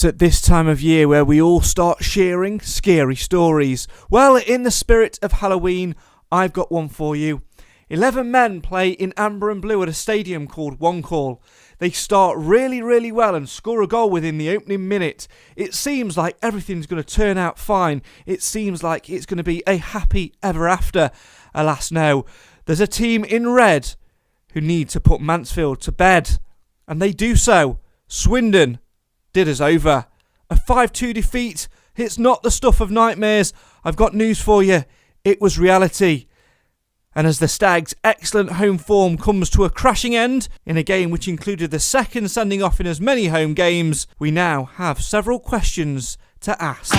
It's at this time of year where we all start sharing scary stories. Well, in the spirit of Halloween, I've got one for you. 11 men play in amber and blue at a stadium called One Call. They start really well and score a goal within the opening minute. It seems like everything's going to turn out fine. It seems like it's going to be a happy ever after. Alas no, there's a team in red who need to put Mansfield to bed. And they do so. Swindon did us over. A 5-2 defeat. It's not the stuff of nightmares. I've got news for you. It was reality. And as the Stags' excellent home form comes to a crashing end, in a game which included the second sending off in as many home games, we now have several questions to ask.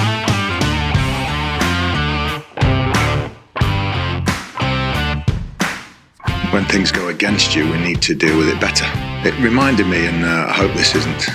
When things go against you, we need to deal with it better. It reminded me, and I hope this isn't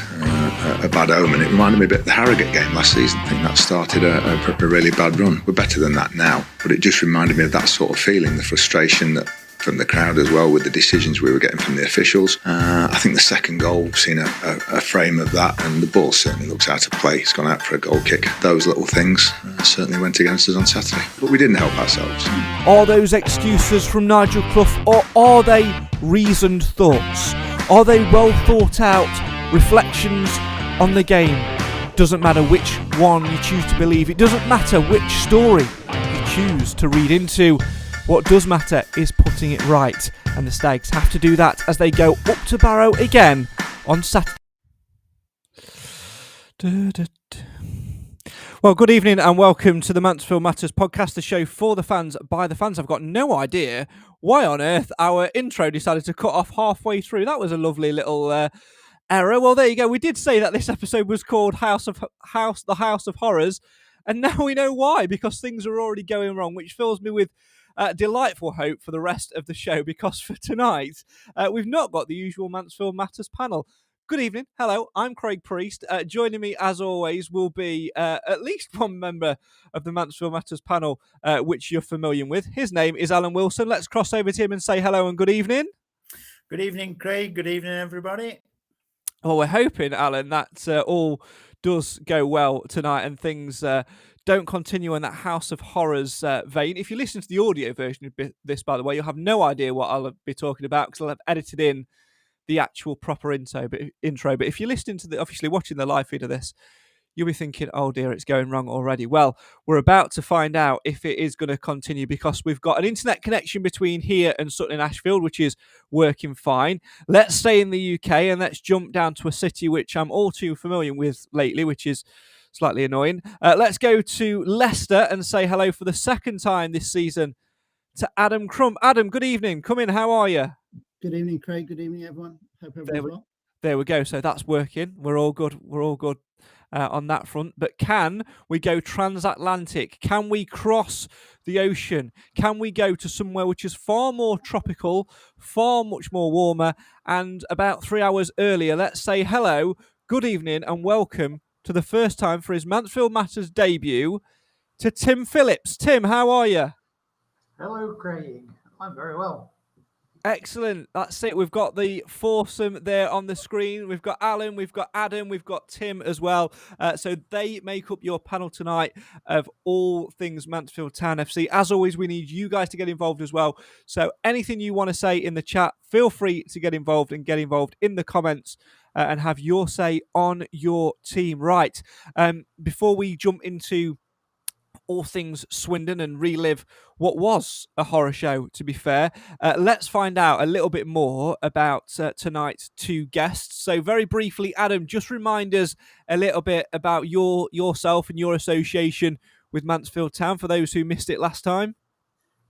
a bad omen, it reminded me a bit of the Harrogate game last season. I think that started a really bad run. We're better than that now, but it just reminded me of that sort of feeling, the frustration that from the crowd as well with the decisions we were getting from the officials. I think the second goal, we've seen a frame of that, and the ball certainly looks out of play. It's gone out for a goal kick. Those little things certainly went against us on Saturday, but we didn't help ourselves. Are those excuses from Nigel Clough, or are they reasoned thoughts? Are they well thought out reflections on the game? Doesn't matter which one you choose to believe. It doesn't matter which story you choose to read into. What does matter is putting it right, and the Stags have to do that as they go up to Barrow again on Saturday. Well, good evening and welcome to the Mansfield Matters podcast, the show for the fans, by the fans. I've got no idea why on earth our intro decided to cut off halfway through. That was a lovely little error. Well, there you go. We did say that this episode was called the House of Horrors, and now we know why, because things are already going wrong, which fills me with delightful hope for the rest of the show, because for tonight we've not got the usual Mansfield Matters panel. Good evening. Hello, I'm Craig Priest. Joining me, as always, will be at least one member of the Mansfield Matters panel, which you're familiar with. His name is Alan Wilson. Let's cross over to him and say hello and good evening. Good evening, Craig. Good evening, everybody. Well, we're hoping, Alan, that all does go well tonight and things don't continue in that House of Horrors vein. If you listen to the audio version of this, by the way, you'll have no idea what I'll be talking about because I'll have edited in the actual proper intro. But if you're listening to obviously watching the live feed of this, you'll be thinking, oh dear, it's going wrong already. Well, we're about to find out if it is going to continue, because we've got an internet connection between here and Sutton and Ashfield, which is working fine. Let's stay in the UK and let's jump down to a city which I'm all too familiar with lately, which is slightly annoying. Let's go to Leicester and say hello for the second time this season to Adam Crump. Adam, good evening. Come in. How are you? Good evening, Craig. Good evening, everyone. Hope everyone's well. There we go. So that's working. We're all good. We're all good on that front. But can we go transatlantic? Can we cross the ocean? Can we go to somewhere which is far more tropical, far much more warmer, and about 3 hours earlier? Let's say hello, good evening, and welcome to the first time for his Mansfield Matters debut to Tim Phillips. Tim, how are you? Hello, Craig. I'm very well. Excellent. That's it. We've got the foursome there on the screen. We've got Alan, we've got Adam, we've got Tim as well. So they make up your panel tonight of all things Mansfield Town FC. As always, we need you guys to get involved as well. So anything you want to say in the chat, feel free to get involved in the comments and have your say on your team. Right. Before we jump into all things Swindon and relive what was a horror show, to be fair, let's find out a little bit more about tonight's two guests. So very briefly, Adam, just remind us a little bit about yourself and your association with Mansfield Town for those who missed it last time.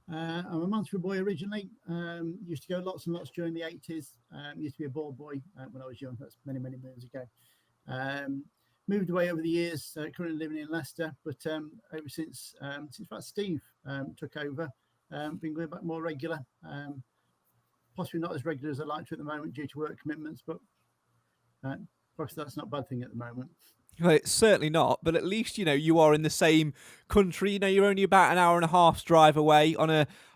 I'm a Mansfield boy originally. Used to go lots and lots during the 80s. Used to be a ball boy when I was young. That's many moons ago. Moved away over the years, currently living in Leicester, but ever since about Steve took over, been going back more regular, possibly not as regular as I'd like to at the moment due to work commitments, but perhaps that's not a bad thing at the moment. Well, it's certainly not, but at least, you are in the same country. You're only about an hour and a half's drive away on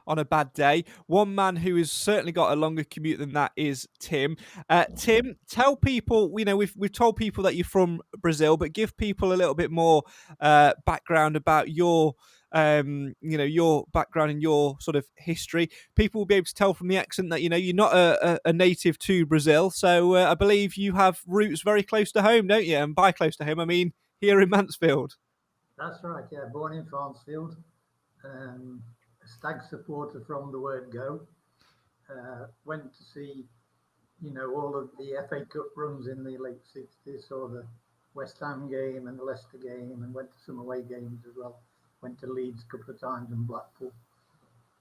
on a bad day. One man who has certainly got a longer commute than that is Tim. Tim, tell people, we've told people that you're from Brazil, but give people a little bit more background about your background and your sort of history. People will be able to tell from the accent that, you're not a native to Brazil. So I believe you have roots very close to home, don't you? And by close to home, I mean here in Mansfield. That's right, yeah. Born in Farnsfield, a Stag supporter from the word go. Went to see, all of the FA Cup runs in the late 60s, saw the West Ham game and the Leicester game, and went to some away games as well. Went to Leeds a couple of times and Blackpool.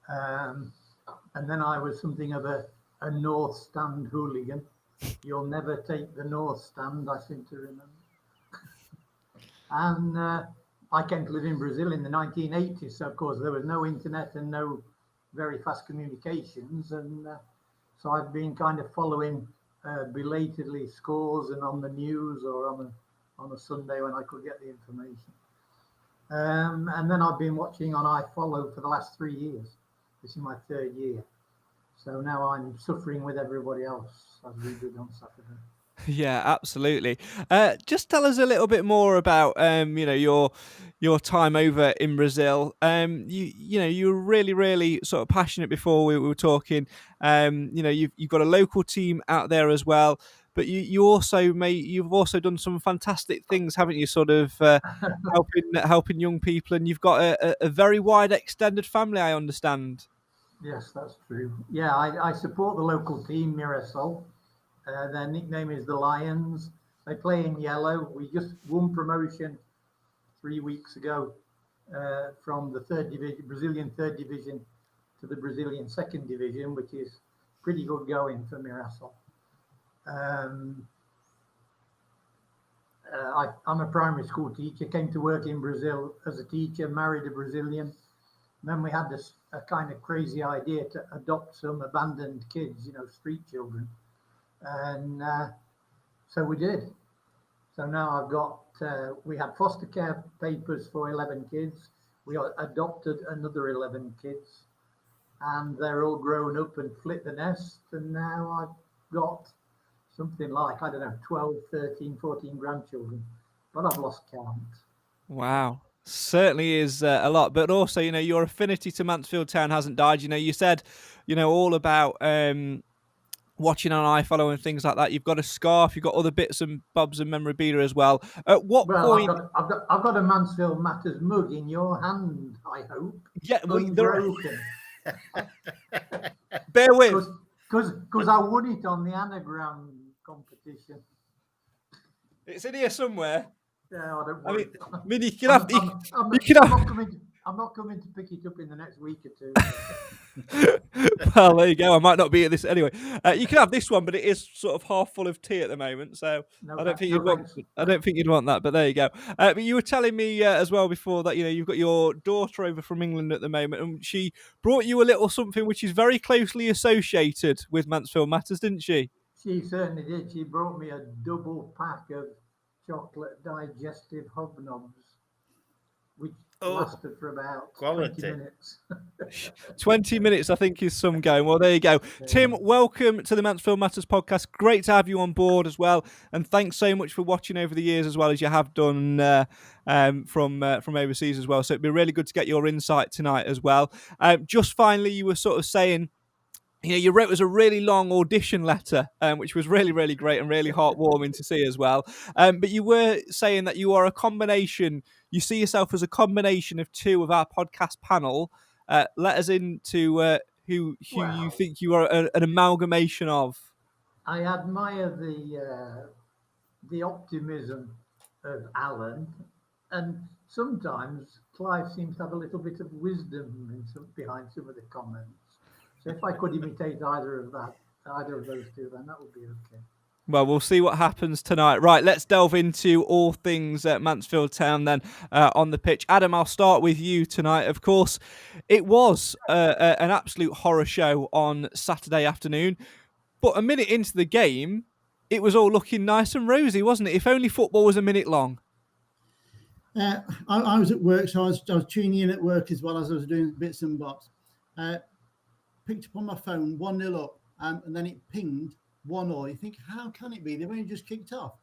And then I was something of a North Stand hooligan. You'll never take the North Stand, I seem to remember. And I came to live in Brazil in the 1980s. So, of course, there was no internet and no very fast communications. And so I've been kind of following belatedly scores and on the news or on a Sunday when I could get the information. And then I've been watching on iFollow for the last 3 years. This is my 3rd year. So now I'm suffering with everybody else as we did on Saturday. Yeah, absolutely. Just tell us a little bit more about your time over in Brazil. You were really sort of passionate before we were talking. You've got a local team out there as well, but you've also done some fantastic things, haven't you? Sort of helping young people, and you've got a very wide extended family, I understand. Yes, that's true. Yeah, I support the local team, Mirassol. Their nickname is the Lions. They play in yellow. We just won promotion 3 weeks ago from the Brazilian third division to the Brazilian second division, which is pretty good going for Mirassol. I'm a primary school teacher, came to work in Brazil as a teacher, married a Brazilian. And then we had a kind of crazy idea to adopt some abandoned kids, street children. And so we did. So now we had foster care papers for 11 kids. We adopted another 11 kids. And they're all grown up and flit the nest. And now I've got something like, 12, 13, 14 grandchildren. But I've lost count. Wow. Certainly is a lot. But also, your affinity to Mansfield Town hasn't died. You said, all about watching on iFollow and things like that. You've got a scarf, you've got other bits and bobs and memorabilia as well. At what point? I've got a Mansfield Matters mug in your hand, I hope. Yeah, unbroken. Bear with. Because I won it on the anagram competition. It's in here somewhere. Yeah, I mean, you can have. I'm not coming to pick it up in the next week or two. Well, there you go. I might not be at this anyway. You can have this one, but it is sort of half full of tea at the moment, so I don't think you'd want that. But there you go. But you were telling me as well before that you've got your daughter over from England at the moment, and she brought you a little something which is very closely associated with Mansfield Matters, didn't she? She certainly did. She brought me a double pack of chocolate digestive hobnobs, which lasted for about 20 minutes. 20 minutes, I think, is some going. Well, there you go. Yeah. Tim, welcome to the Mansfield Matters podcast. Great to have you on board as well. And thanks so much for watching over the years as well as you have done from overseas as well. So it'd be really good to get your insight tonight as well. Just finally, you were sort of saying, you wrote us a really long audition letter, which was really, really great and really heartwarming to see as well. But you were saying that you are a combination. You see yourself as a combination of two of our podcast panel. Let us into who you think you are an amalgamation of. I admire the optimism of Alan, and sometimes Clive seems to have a little bit of wisdom behind some of the comments. So if I could imitate either of those two, then that would be okay. Well, we'll see what happens tonight. Right, let's delve into all things Mansfield Town then on the pitch. Adam, I'll start with you tonight. Of course, it was an absolute horror show on Saturday afternoon. But a minute into the game, it was all looking nice and rosy, wasn't it? If only football was a minute long. I was at work, so I was tuning in at work as well as I was doing bits and bobs. picked up on my phone 1-0 up, and then it pinged 1-0. You think, how can it be? They've only just kicked off.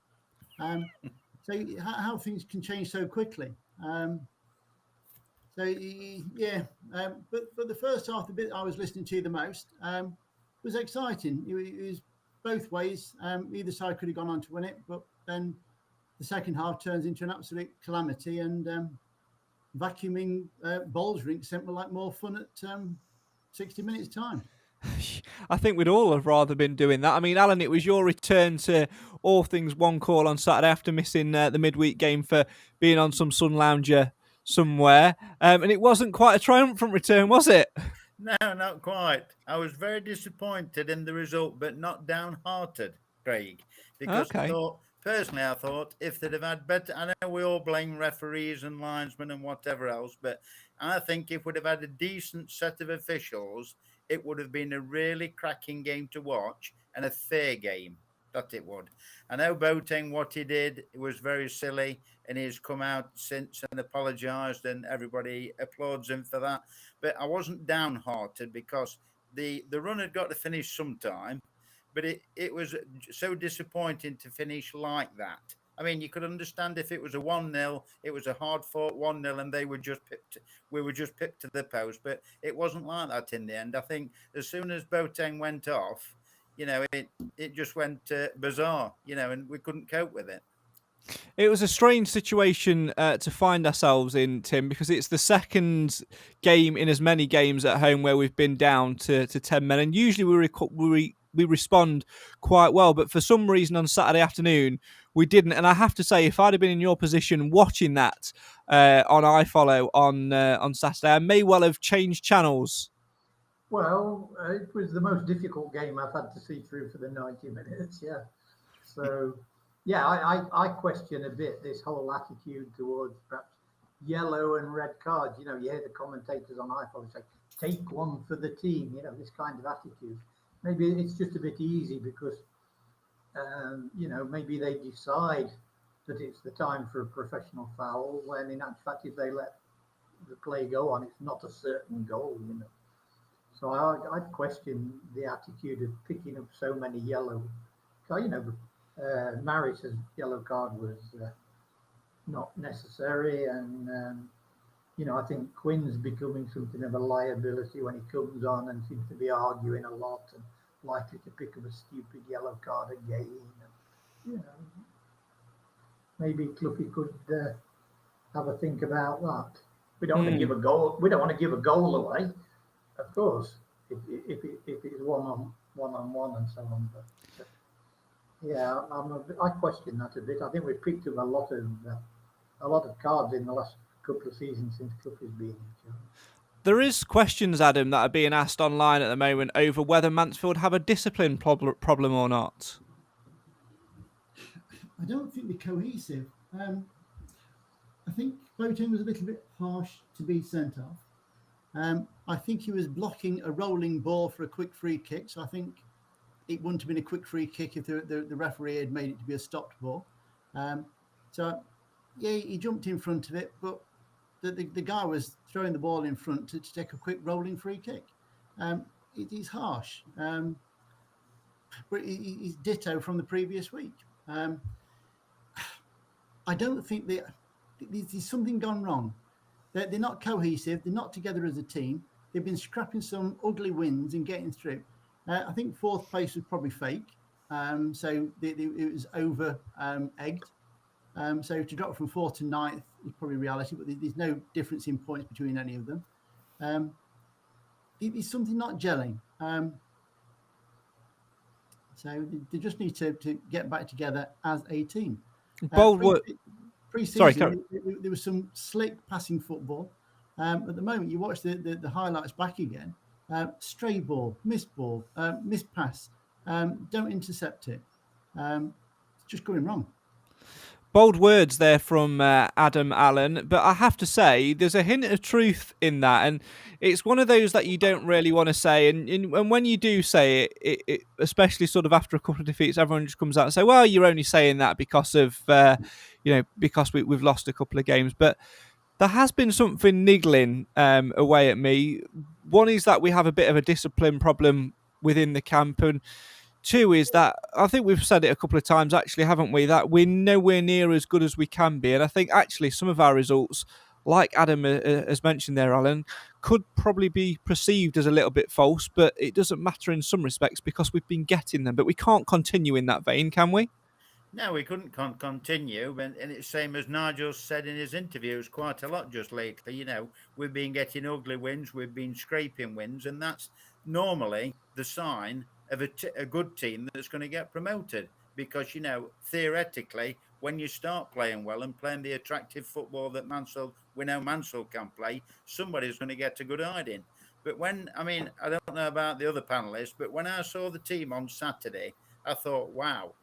So how things can change so quickly. But the first half, the bit I was listening to the most, was exciting. It was both ways. Either side could have gone on to win it, but then the second half turns into an absolute calamity, and vacuuming bowls rink seemed like more fun at 60 minutes time. I think we'd all have rather been doing that. I mean, Alan, it was your return to all things one call on Saturday after missing the midweek game for being on some sun lounger somewhere. And it wasn't quite a triumphant return, was it? No, not quite. I was very disappointed in the result, but not downhearted, Craig, because I thought if they'd have had better, I know we all blame referees and linesmen and whatever else, but I think if we'd have had a decent set of officials, it would have been a really cracking game to watch and a fair game, that it would. I know Boateng, what he did, it was very silly, and he's come out since and apologised, and everybody applauds him for that. But I wasn't downhearted because the run had got to finish sometime, but it was so disappointing to finish like that. I mean, you could understand if it was a 1-0, it was a hard-fought 1-0, and we were just pipped to the post. But it wasn't like that in the end. I think as soon as Boateng went off, it just went bizarre, and we couldn't cope with it. It was a strange situation to find ourselves in, Tim, because it's the second game in as many games at home where we've been down to 10 men, and usually we respond quite well, but for some reason on Saturday afternoon we didn't. And I have to say, if I'd have been in your position watching that on iFollow on Saturday, I may well have changed channels. Well, it was the most difficult game I've had to see through for the 90 minutes. Yeah, so yeah, I question a bit this whole attitude towards perhaps yellow and red cards. You hear the commentators on iFollow say, "Take one for the team." This kind of attitude. Maybe it's just a bit easy because, maybe they decide that it's the time for a professional foul, when in actual fact, if they let the play go on, it's not a certain goal, So I'd question the attitude of picking up so many yellow. Maris's yellow card was not necessary, and I think Quinn's becoming something of a liability when he comes on and seems to be arguing a lot and likely to pick up a stupid yellow card again. And, maybe Cluffy could have a think about that. We don't want to give a goal. We don't want to give a goal away, of course, if it's one on one and so on. But yeah, I question that a bit. I think we've picked up a lot of cards in the last couple of seasons since Cluffy's been in charge. There is questions, Adam, that are being asked online at the moment over whether Mansfield have a discipline problem or not. I don't think they're cohesive. I think Boateng was a little bit harsh to be sent off. I think he was blocking a rolling ball for a quick free kick, so I think it wouldn't have been a quick free kick if the referee had made it to be a stopped ball. He jumped in front of it, but the guy was throwing the ball in front to take a quick rolling free kick. It is harsh, but he's ditto from the previous week. I don't think there's something gone wrong. They're not cohesive. They're not together as a team. They've been scrapping some ugly wins and getting through. I think fourth place was probably fake. So it was over egged. So to drop from 4th to 9th is probably reality, but there's no difference in points between any of them. There's something not gelling. So they just need to get back together as a team. Pre-season, there was some slick passing football. At the moment, you watch the highlights back again. Stray ball, missed pass. Don't intercept it. It's just going wrong. Bold words there from Adam Allen, but I have to say there's a hint of truth in that, and it's one of those that you don't really want to say, and when you do say it, especially sort of after a couple of defeats, everyone just comes out and say, well, you're only saying that because of because we've lost a couple of games. But there has been something niggling away at me one is that we have a bit of a discipline problem within the camp, and two is that I think we've said it a couple of times actually, haven't we, that we're nowhere near as good as we can be. And I think actually some of our results, like Adam has mentioned there, Alan, could probably be perceived as a little bit false, but it doesn't matter in some respects because we've been getting them. But we can't continue in that vein, can we? No, we couldn't continue, and it's same as Nigel said in his interviews quite a lot just lately. You know, we've been getting ugly wins, we've been scraping wins, and that's normally the sign of a good team that's going to get promoted. Because, you know, theoretically, when you start playing well and playing the attractive football that we know Mansell can play, somebody's going to get a good hiding. But I don't know about the other panelists, but when I saw the team on Saturday, I thought, wow,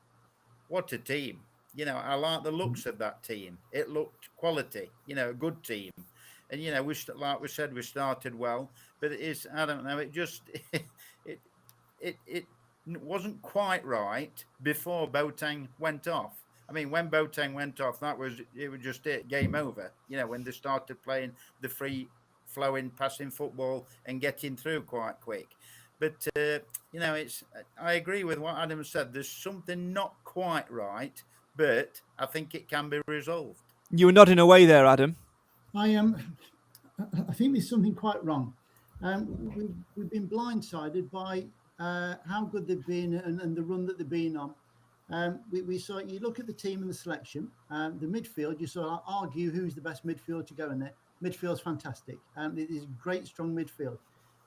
what a team. You know, I like the looks of that team. It looked quality, you know, a good team. And, you know, like we said, we started well, but I don't know, it just, it wasn't quite right before Boateng went off. I mean, when Boateng went off, it was just game over. You know, when they started playing the free flowing, passing football and getting through quite quick. But, you know, I agree with what Adam said. There's something not quite right, but I think it can be resolved. You were nodding away there, Adam. I think there's something quite wrong. We've been blindsided by how good they've been and the run that they've been on. We saw, you look at the team and the selection, the midfield, you saw argue who's the best midfield to go in there. Midfield's fantastic. It is a great, strong midfield.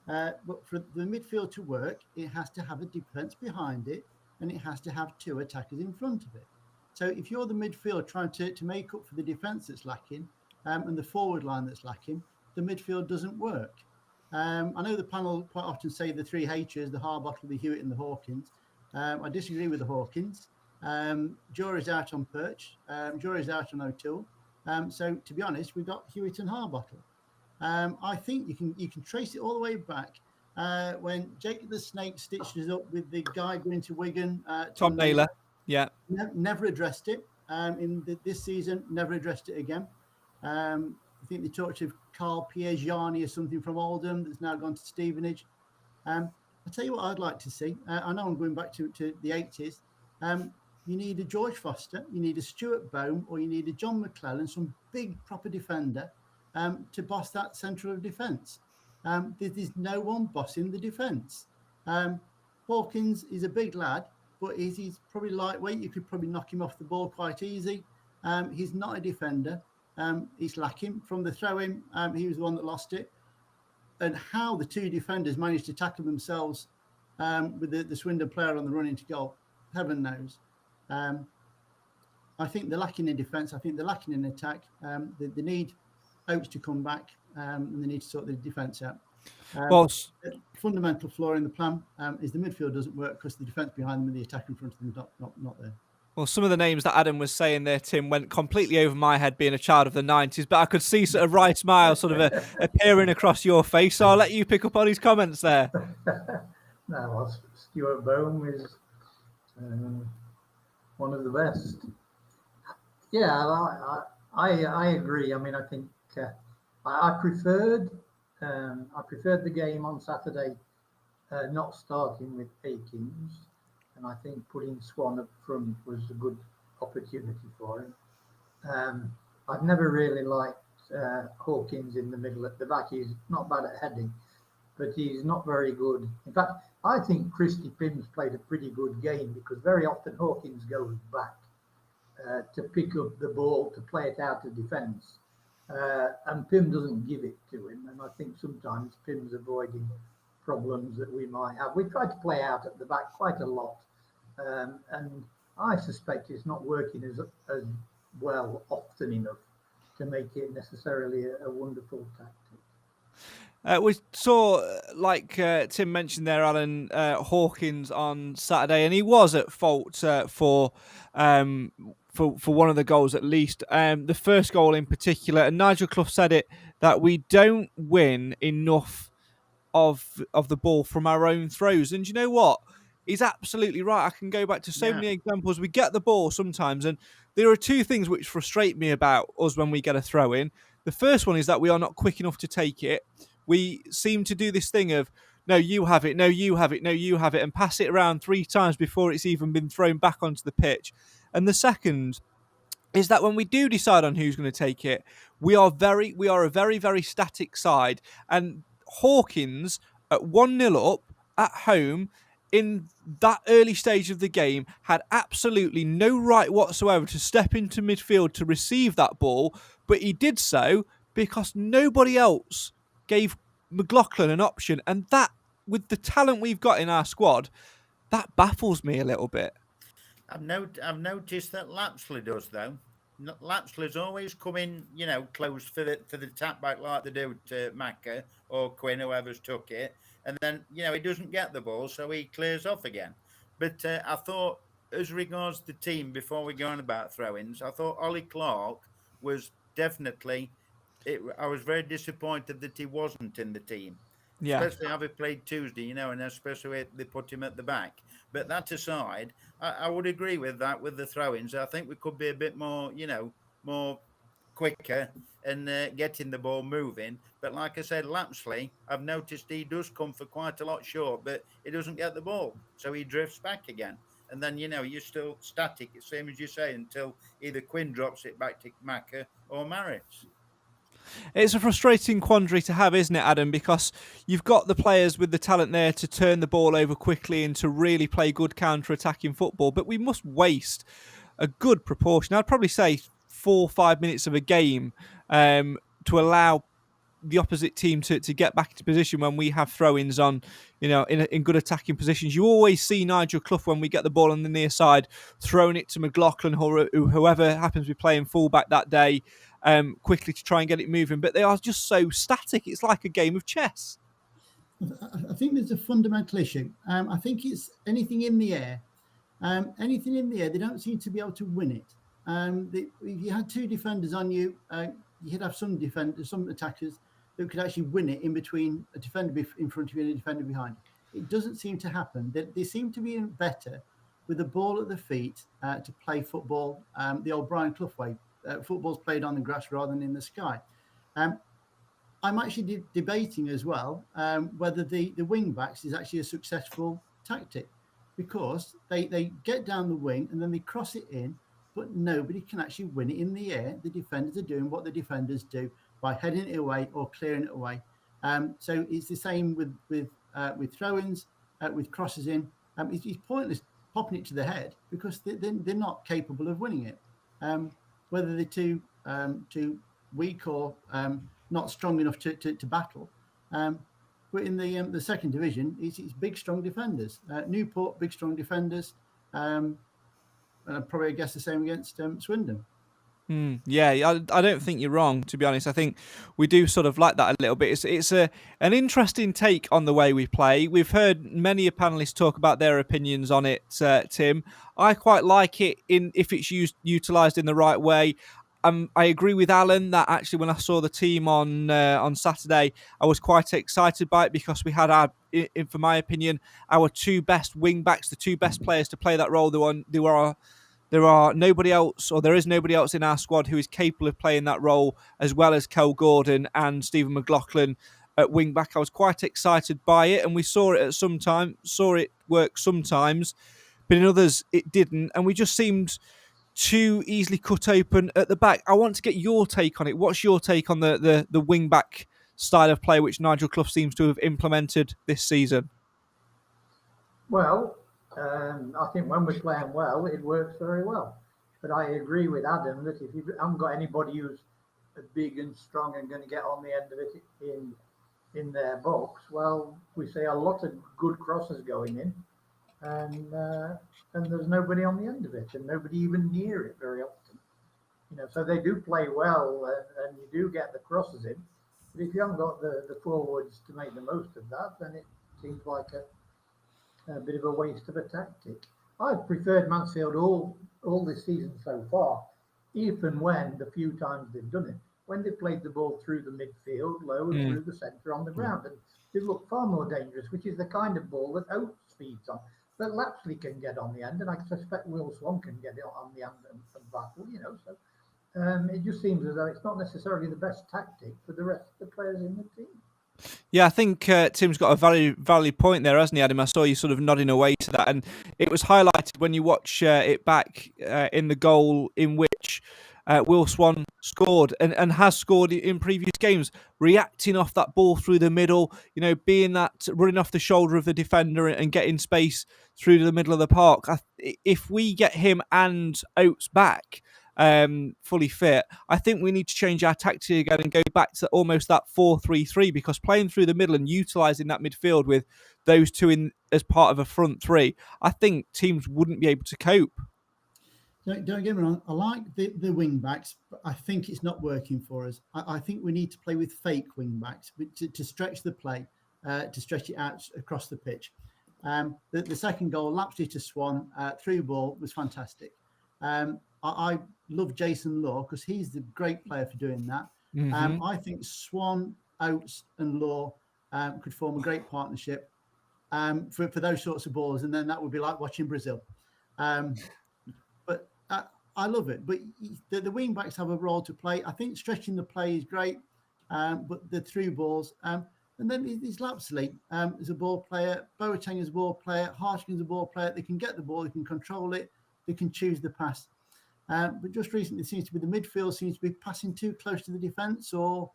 But for the midfield to work, it has to have a defence behind it, and it has to have two attackers in front of it. So if you're the midfield trying to make up for the defence that's lacking and the forward line that's lacking, the midfield doesn't work. I know the panel quite often say the three H's, the Harbottle, the Hewitt and the Hawkins. I disagree with the Hawkins. Jury's out on Perch. Jury's out on O'Toole. So to be honest, we've got Hewitt and Harbottle. I think you can trace it all the way back when Jake the Snake stitches up with the guy going to Wigan. Tom Naylor, yeah. Never addressed it in this season, never addressed it again. I think they talked of Carl Piergiani or something from Oldham that's now gone to Stevenage. I'll tell you what I'd like to see. I know I'm going back to the 80s. You need a George Foster, you need a Stuart Bohm, or you need a John McClellan, some big proper defender to boss that centre of defence. There's no one bossing the defence. Hawkins is a big lad, but he's probably lightweight. You could probably knock him off the ball quite easy. He's not a defender. He's lacking from the throw-in. He was the one that lost it. And how the two defenders managed to tackle themselves with the Swindon player on the run into goal, heaven knows. I think they're lacking in defence. I think they're lacking in attack. They need Oates to come back and they need to sort the defence out. The fundamental flaw in the plan is the midfield doesn't work because the defence behind them and the attack in front of them is not there. Well, some of the names that Adam was saying there, Tim, went completely over my head being a child of the 90s, but I could see sort of wry smile sort of appearing across your face, so I'll let you pick up on his comments there. No, Stuart Bohm is one of the best. Yeah, I agree. I mean, I think I preferred the game on Saturday not starting with Akins. And I think putting Swan up front was a good opportunity for him. I've never really liked Hawkins in the middle at the back. He's not bad at heading, but he's not very good. In fact, I think Christy Pym's played a pretty good game because very often Hawkins goes back to pick up the ball, to play it out of defence. And Pym doesn't give it to him. And I think sometimes Pym's avoiding problems that we might have. We try to play out at the back quite a lot. And I suspect it's not working as well often enough to make it necessarily a wonderful tactic. We saw, like Tim mentioned there, Alan, Hawkins on Saturday, and he was at fault for one of the goals at least. The first goal in particular, and Nigel Clough said it, that we don't win enough of the ball from our own throws. And you know what? He's absolutely right. I can go back to so many examples. We get the ball sometimes, and there are two things which frustrate me about us when we get a throw in. The first one is that we are not quick enough to take it. we seem to do this thing of, no, you have it, no, you have it, no, you have it, and pass it around 3 times before it's even been thrown back onto the pitch. And the second is that when we do decide on who's going to take it, we are a very, very static side. And Hawkins at 1-0 up at home in that early stage of the game had absolutely no right whatsoever to step into midfield to receive that ball, but he did so because nobody else gave McLaughlin an option. And that, with the talent we've got in our squad, that baffles me a little bit. I've noticed that Lapsley does, though. Lapsley's always coming, close for the tap back like they do to Macca or Quinn, whoever's took it. And then, he doesn't get the ball, so he clears off again. But I thought, as regards the team, before we go on about throw-ins, I thought Ollie Clark was definitely... I was very disappointed that he wasn't in the team. Yeah. Especially having played Tuesday, and especially if they put him at the back. But that aside, I would agree with that, with the throw-ins. I think we could be a bit more, more quicker and getting the ball moving. But like I said, Lapsley, I've noticed he does come for quite a lot short, but he doesn't get the ball. So he drifts back again. And then, you're still static, same as you say, until either Quinn drops it back to Macca or Maritz. It's a frustrating quandary to have, isn't it, Adam? Because you've got the players with the talent there to turn the ball over quickly and to really play good counter-attacking football, but we must waste a good proportion. I'd probably say 4 or 5 minutes of a game to allow the opposite team to get back into position when we have throw-ins on, in good attacking positions. You always see Nigel Clough, when we get the ball on the near side, throwing it to McLaughlin or whoever happens to be playing fullback that day, quickly to try and get it moving. But they are just so static. It's like a game of chess. I think there's a fundamental issue. I think it's anything in the air. Anything in the air, they don't seem to be able to win it. If you had 2 defenders on you, you'd have some attackers that could actually win it in between a defender in front of you and a defender behind you. It doesn't seem to happen. They seem to be better with the ball at the feet to play football the old Brian Clough way. Football's played on the grass rather than in the sky. I'm actually debating as well whether the wing backs is actually a successful tactic, because they get down the wing and then they cross it in, but nobody can actually win it in the air. The defenders are doing what the defenders do by heading it away or clearing it away. So it's the same with throw-ins, with crosses in. It's pointless popping it to the head because they're not capable of winning it. Whether they're too weak or not strong enough to battle. But in the second division, it's big, strong defenders. Newport, big, strong defenders. And I'd probably guess the same against Swindon. Yeah, I don't think you're wrong, to be honest. I think we do sort of like that a little bit. It's an interesting take on the way we play. We've heard many panellists talk about their opinions on it, Tim. I quite like it if it's utilised in the right way. I agree with Alan that actually when I saw the team on Saturday, I was quite excited by it because we had for my opinion, our 2 best wing backs, the 2 best players to play that role. There is nobody else in our squad who is capable of playing that role as well as Kel Gordon and Stephen McLaughlin at wing back. I was quite excited by it, and we saw it work sometimes, but in others it didn't, and we just seemed too easily cut open at the back. I want to get your take on it. What's your take on the wing back style of play which Nigel Clough seems to have implemented this season? Well, I think when we're playing well, it works very well. But I agree with Adam that if you haven't got anybody who's big and strong and going to get on the end of it in their box, well, we see a lot of good crosses going in, and there's nobody on the end of it, and nobody even near it very often. So they do play well, and you do get the crosses in. But if you haven't got the forwards to make the most of that, then it seems like a bit of a waste of a tactic. I've preferred Mansfield all this season so far, even when the few times they've done it, when they've played the ball through the midfield, low and through the centre on the ground, and they look far more dangerous, which is the kind of ball that Oates feeds on. But Lapsley can get on the end, and I suspect Will Swan can get it on the end and battle, So it just seems as though it's not necessarily the best tactic for the rest of the players in the team. Yeah, I think Tim's got a valid point there, hasn't he, Adam? I saw you sort of nodding away to that, and it was highlighted when you watch it back in the goal in which Will Swan scored and has scored in previous games, reacting off that ball through the middle, being that running off the shoulder of the defender and getting space through the middle of the park. If we get him and Oates back, fully fit, I think we need to change our tactic again and go back to almost that 4-3-3, because playing through the middle and utilising that midfield with those two in as part of a front three, I think teams wouldn't be able to cope. Don't get me wrong, I like the wing backs, but I think it's not working for us. I think we need to play with fake wing backs to stretch the play, to stretch it out across the pitch. The second goal, lapsed to Swan, through ball, was fantastic. I love Jason Law because he's the great player for doing that. Mm-hmm. I think Swan, Oates and Law could form a great partnership for those sorts of balls, and then that would be like watching Brazil. But I love it. But the wing backs have a role to play. I think stretching the play is great, but the through balls. And then there's Lapsley as a ball player, Boateng as a ball player, Harshkin's a ball player. They can get the ball, they can control it, they can choose the pass. But just recently, it seems to be the midfield seems to be passing too close to the defence, or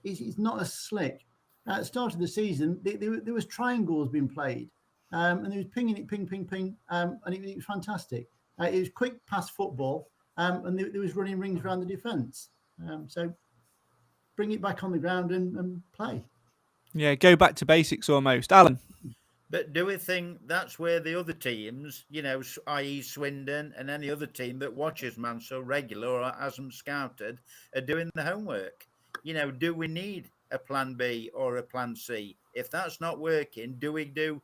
it's not as slick. At the start of the season, there was triangles being played, and there was pinging it, ping, and it was fantastic. It was quick pass football, and there was running rings around the defence. So bring it back on the ground and play. Yeah, go back to basics almost. Alan? But do we think that's where the other teams, i.e. Swindon and any other team that watches Man so regular or has them scouted, are doing the homework? Do we need a plan B or a plan C? If that's not working, do we do,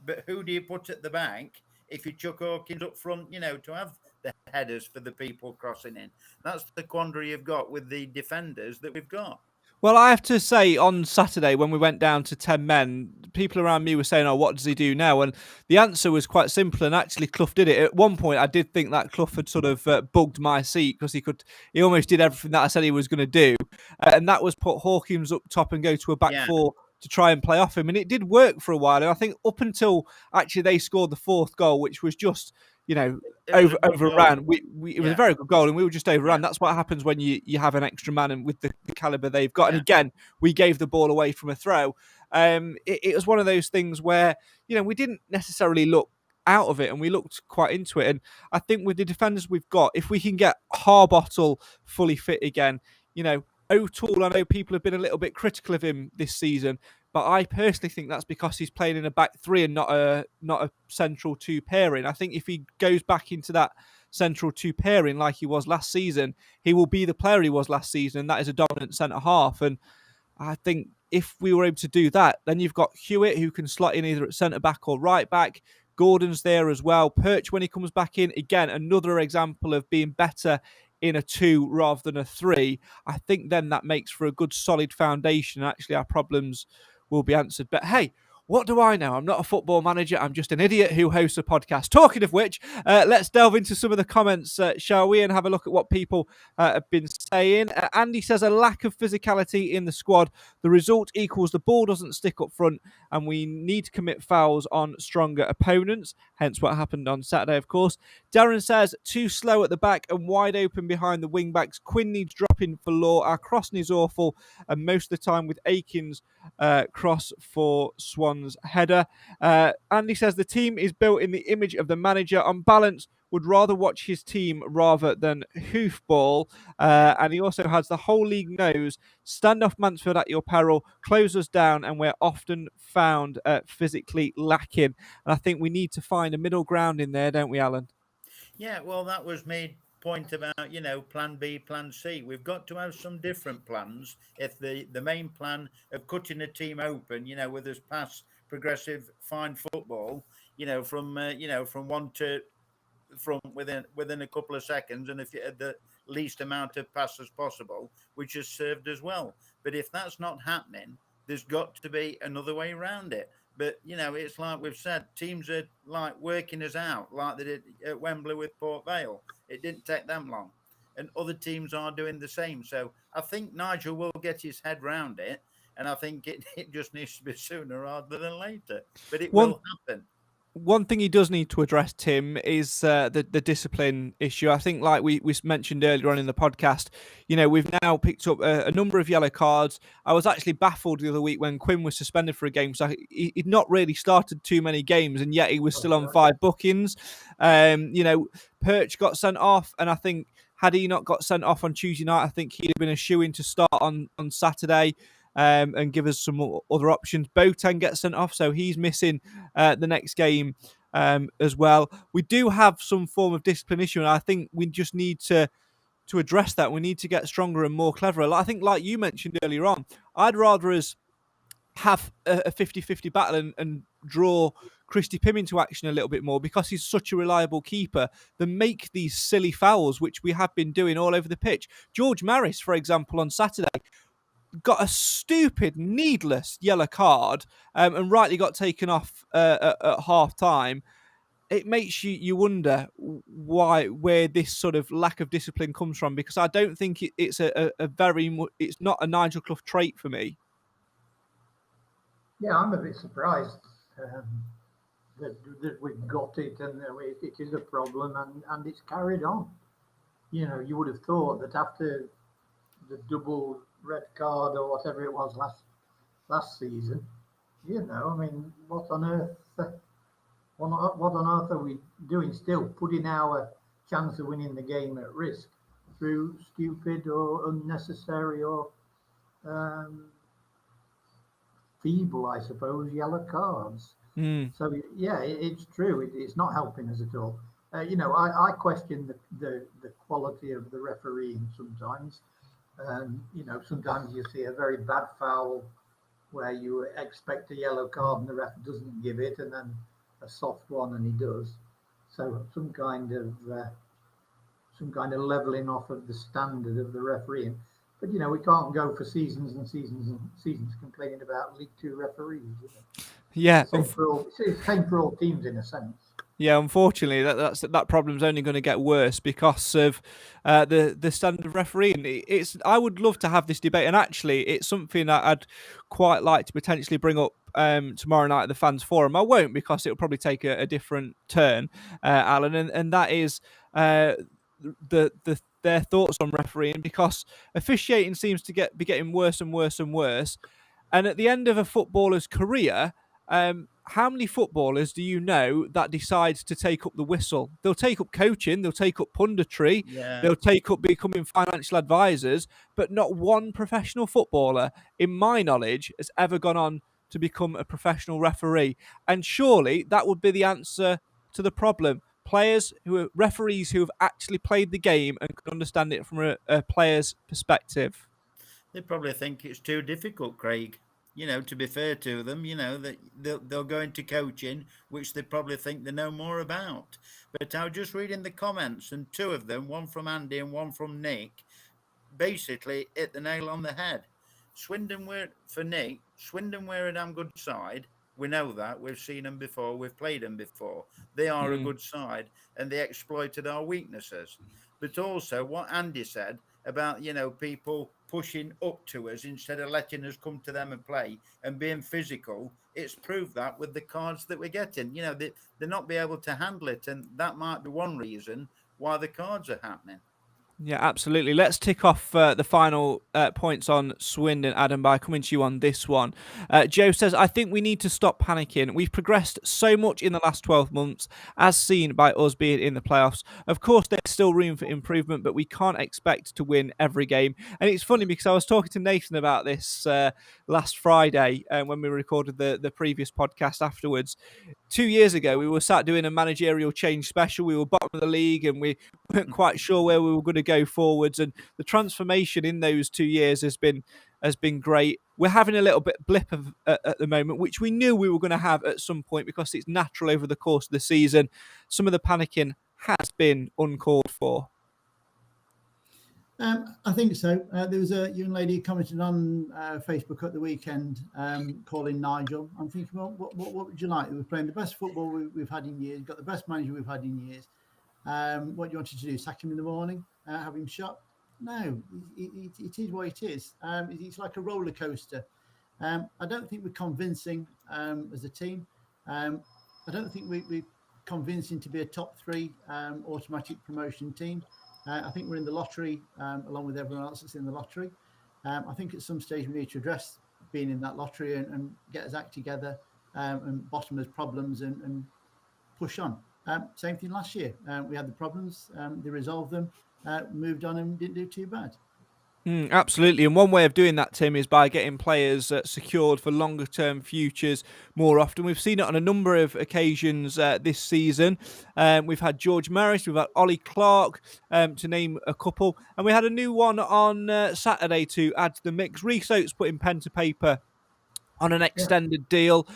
but who do you put at the back if you chuck Hawkins up front, to have the headers for the people crossing in? That's the quandary you've got with the defenders that we've got. Well, I have to say, on Saturday, when we went down to 10 men, people around me were saying, what does he do now? And the answer was quite simple, and actually Clough did it. At one point, I did think that Clough had sort of bugged my seat, because he almost did everything that I said he was going to do. And that was put Hawkins up top and go to a back four to try and play off him. And it did work for a while. And I think up until actually they scored the fourth goal, which was just... overrun. It was a very good goal, and we were just overrun. That's what happens when you have an extra man and with the caliber they've got. And again, we gave the ball away from a throw. It was one of those things where we didn't necessarily look out of it, and we looked quite into it. And I think with the defenders we've got, if we can get Harbottle fully fit again, O'Toole, I know people have been a little bit critical of him this season, but I personally think that's because he's playing in a back three and not a central two pairing. I think if he goes back into that central two pairing like he was last season, he will be the player he was last season, and that is a dominant centre half. And I think if we were able to do that, then you've got Hewitt, who can slot in either at centre back or right back. Gordon's there as well. Perch, when he comes back in, again, another example of being better in a 2 rather than a 3. I think then that makes for a good solid foundation. Actually, our problems will be answered. But hey, what do I know? I'm not a football manager. I'm just an idiot who hosts a podcast. Talking of which, let's delve into some of the comments, shall we, and have a look at what people have been saying. Andy says a lack of physicality in the squad. The result equals the ball doesn't stick up front, and we need to commit fouls on stronger opponents. Hence what happened on Saturday, of course. Darren says too slow at the back and wide open behind the wing backs. Quinn needs dropping for Law. Our crossing is awful, and most of the time with Aikens cross for Swan's header. Andy says the team is built in the image of the manager. On balance, would rather watch his team rather than hoofball. And he also has the whole league knows, stand off Mansfield at your peril, close us down, and we're often found physically lacking. And I think we need to find a middle ground in there, don't we, Alan? Yeah, well, that was made point about, plan B, plan C. We've got to have some different plans. If the main plan of cutting a team open, with us pass progressive fine football, from one to from within a couple of seconds, and if you had the least amount of passes possible, which has served as well. But if that's not happening, there's got to be another way around it. But, it's like we've said, teams are like working us out like they did at Wembley with Port Vale. It didn't take them long. And other teams are doing the same. So I think Nigel will get his head round it. And I think it just needs to be sooner rather than later. But it One will happen. one thing he does need to address, Tim, is the discipline issue. I think, like we mentioned earlier on in the podcast, we've now picked up a number of yellow cards. I was actually baffled the other week when Quinn was suspended for a game. So he'd not really started too many games, and yet he was still on 5 bookings. Perch got sent off, and I think had he not got sent off on Tuesday night, I think he'd have been a shoo-in to start on Saturday. And give us some other options. Boateng gets sent off, so he's missing the next game as well. We do have some form of discipline issue, and I think we just need to address that. We need to get stronger and more cleverer. I think, like you mentioned earlier on, I'd rather us have a 50-50 battle and draw Christy Pym into action a little bit more because he's such a reliable keeper than make these silly fouls, which we have been doing all over the pitch. George Maris, for example, on Saturday, got a stupid, needless yellow card and rightly got taken off at half time. It makes you wonder where this sort of lack of discipline comes from, because I don't think it's it's not a Nigel Clough trait for me. Yeah, I'm a bit surprised that we've got it and it is a problem and it's carried on. You would have thought that after the double red card or whatever it was last season, what on earth are we doing still, putting our chance of winning the game at risk through stupid or unnecessary or feeble, I suppose, yellow cards. So yeah, it's true. It's not helping us at all. I question the quality of the refereeing sometimes. Sometimes you see a very bad foul where you expect a yellow card and the ref doesn't give it, and then a soft one and he does. So some kind of leveling off of the standard of the refereeing. But we can't go for seasons and seasons and seasons complaining about League Two referees. Yeah, same for all teams in a sense. Yeah, unfortunately, that problem's only going to get worse because of the standard of refereeing. I would love to have this debate, and actually, it's something that I'd quite like to potentially bring up tomorrow night at the Fans Forum. I won't, because it'll probably take a different turn, Alan, and that is their thoughts on refereeing, because officiating seems to be getting worse and worse and worse. And at the end of a footballer's career, how many footballers do you know that decide to take up the whistle? They'll take up coaching, they'll take up punditry, they'll take up becoming financial advisors, but not one professional footballer, in my knowledge, has ever gone on to become a professional referee. And surely that would be the answer to the problem. Referees who have actually played the game and can understand it from a player's perspective. They probably think it's too difficult, Craig. To be fair to them, that they'll go into coaching, which they probably think they know more about. But I was just reading the comments, and 2 of them, one from Andy and one from Nick, basically hit the nail on the head. Swindon were a damn good side. We know that. We've seen them before. We've played them before. They are a good side, and they exploited our weaknesses. But also what Andy said about, people pushing up to us instead of letting us come to them and play and being physical. It's proved that with the cards that we're getting. They're not be able to handle it, and that might be one reason why the cards are happening. Yeah, absolutely. Let's tick off the final points on Swindon, Adam, by coming to you on this one. Joe says, I think we need to stop panicking. We've progressed so much in the last 12 months, as seen by us being in the playoffs. Of course, there's still room for improvement, but we can't expect to win every game. And it's funny because I was talking to Nathan about this last Friday when we recorded the previous podcast afterwards. 2 years ago, we were sat doing a managerial change special. We were bottom of the league and we weren't quite sure where we were going to go forwards. And the transformation in those 2 years has been great. We're having a little bit blip at the moment, which we knew we were going to have at some point because it's natural over the course of the season. Some of the panicking has been uncalled for. I think so. There was a young lady who commented on Facebook at the weekend calling Nigel. I'm thinking, well, what would you like? We're playing the best football we've had in years, got the best manager we've had in years. What do you want to do? Sack him in the morning? Have him shot? No, it is what it is. It's like a roller coaster. I don't think we're convincing as a team. I don't think we're convincing to be a top 3 automatic promotion team. I think we're in the lottery along with everyone else that's in the lottery. I think at some stage we need to address being in that lottery and get us act together and bottom us problems and push on. Same thing last year. We had the problems, they resolved them, moved on and didn't do too bad. Absolutely. And one way of doing that, Tim, is by getting players secured for longer term futures more often. We've seen it on a number of occasions this season. We've had George Maris, we've had Ollie Clark, to name a couple. And we had a new one on Saturday to add to the mix. Reece Oates putting pen to paper on an extended deal.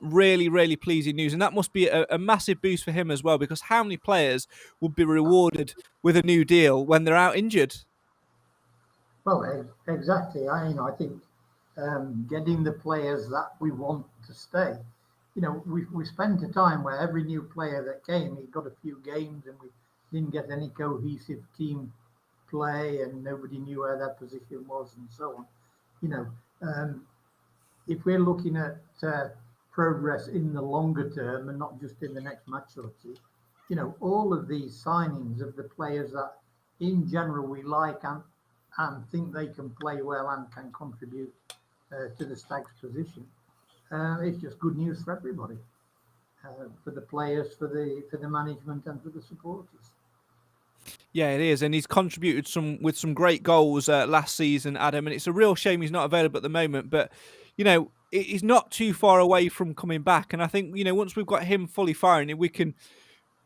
Really, really pleasing news. And that must be a massive boost for him as well, because how many players would be rewarded with a new deal when they're out injured? Well, exactly. I think getting the players that we want to stay. We spent a time where every new player that came, he got a few games and we didn't get any cohesive team play and nobody knew where their position was and so on. If we're looking at progress in the longer term and not just in the next match or two, all of these signings of the players that in general we like and think they can play well and can contribute to the Stags' position. It's just good news for everybody, for the players, for the management, and for the supporters. Yeah, it is, and he's contributed with some great goals last season, Adam. And it's a real shame he's not available at the moment, but he's not too far away from coming back. And I think once we've got him fully firing, we can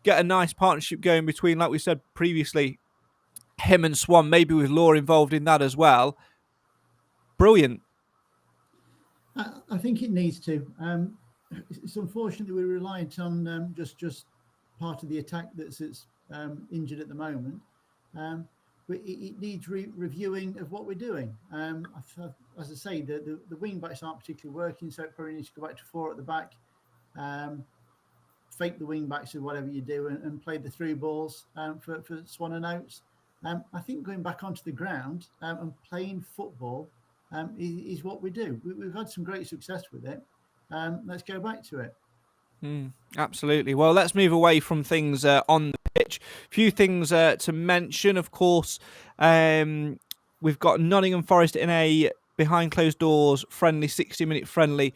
get a nice partnership going between, like we said previously, him and Swan, maybe with Law involved in that as well. Brilliant. I think it needs to. It's unfortunate that we're reliant on just part of the attack that's injured at the moment. But it needs reviewing of what we're doing. As I say, the wing backs aren't particularly working, so it probably needs to go back to 4 at the back. Fake the wing backs or whatever you do and play the through balls for Swan and Oates. I think going back onto the ground and playing football is what we do. We've had some great success with it. Let's go back to it. Absolutely. Well, let's move away from things on the pitch. A few things to mention, of course. We've got Nottingham Forest in a behind closed doors friendly, 60-minute friendly